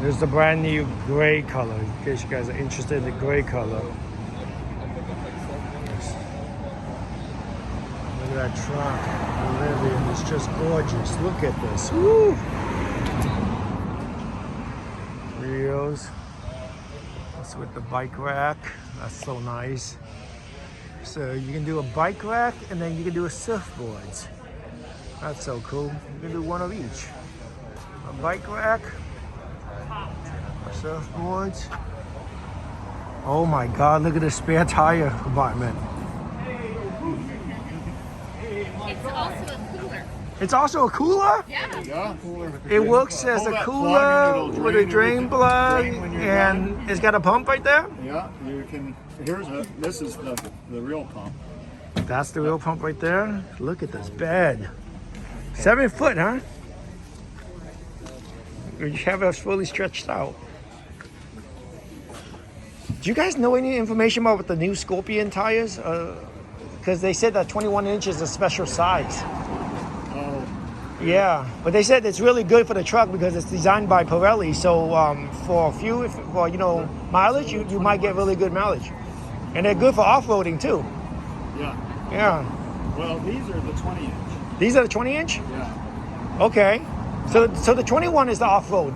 There's the brand new gray color, in case you guys are interested in the gray color. Look at that truck. The Rivian is just gorgeous. Look at this. Woo! Wheels. That's with the bike rack. That's so nice. So you can do a bike rack and then you can do a surfboards. That's so cool. You can do one of each. A bike rack, surfboards. Oh my God, look at the spare tire compartment. It's also a cooler. It's also a cooler? Yeah. Yeah, cooler. It works as a cooler with a drain plug, and it's got a pump right there? Yeah, you can, this is the real pump. That's the real pump right there. Look at this bed. 7 foot, huh? You have it fully stretched out. Do you guys know any information about the new Scorpion tires? Because they said that 21 inches is a special size. Oh, Yeah, but they said it's really good for the truck because it's designed by Pirelli. So for mileage, you might get really good mileage. And they're good for off-roading too. yeah. Yeah. Well, these are the 20 inch. These are the 20 inch? Yeah. Okay. So the 21 is the off-road.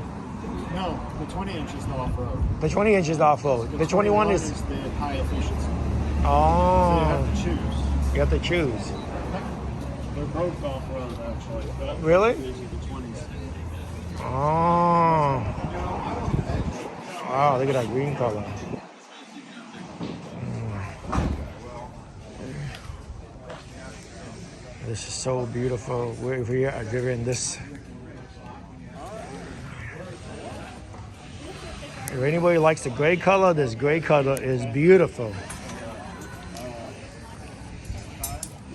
No, the 20 inch is the off-road. The 20 inch is the off-road. The 21 is... the high efficiency. So you Oh, have to choose. you have to choose. They're both off-road, actually. But Really? These are the 20s. Oh. Wow, look at that green color. This is so beautiful. We're here at Rivian. If anybody likes the gray color, this gray color is beautiful.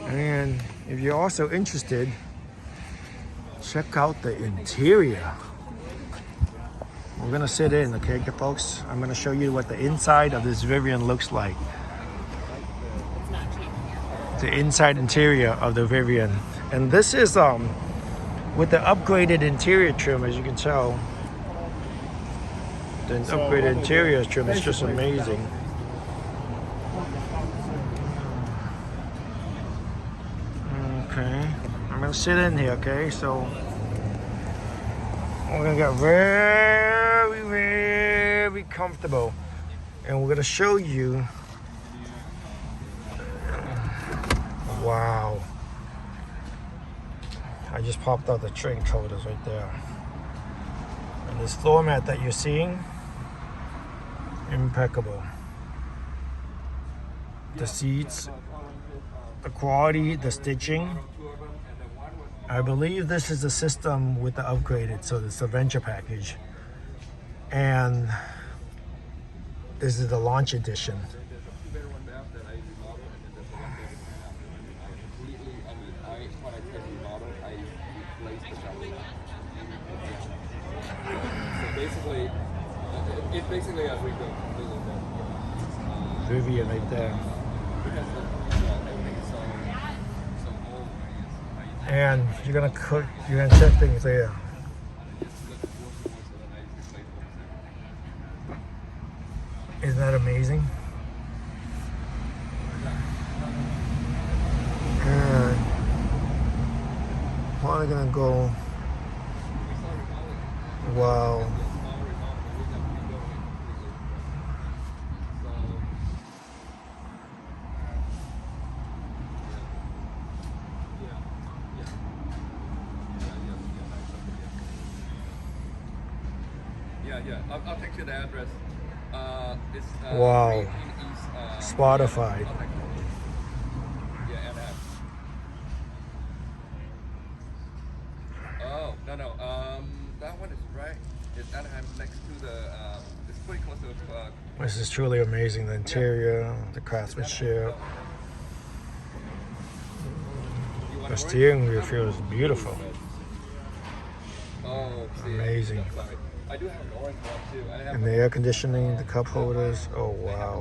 And if you're also interested, check out the interior. We're gonna sit in, okay, folks? I'm gonna show you what the inside of this Rivian looks like. The inside interior of the Rivian. And this is with the upgraded interior trim, as you can tell. The upgraded interior trim is just amazing. Okay, I'm gonna sit in here, okay? So we're gonna get very, very comfortable. And we're gonna show you. Wow. I just popped out the train coders right there. And this floor mat that you're seeing, impeccable. The seats, the quality, the stitching. I believe this is the system with the upgraded, so it's the venture package. And this is the launch edition. It's basically a rebuild. Rivian right there. And you're gonna check things there. Isn't that amazing? And probably gonna go. Wow. Yeah. I'll text you the address. It's Wow. East, Spotify. Yeah, Anaheim. Oh, no. That one is right. It's Anaheim next to the. It's pretty close to. This is truly amazing. The interior, the craftsmanship. The steering wheel feels beautiful. Oh, see, Amazing. sorry. I do have an orange one too. And the air conditioning, the cup holders. Oh wow.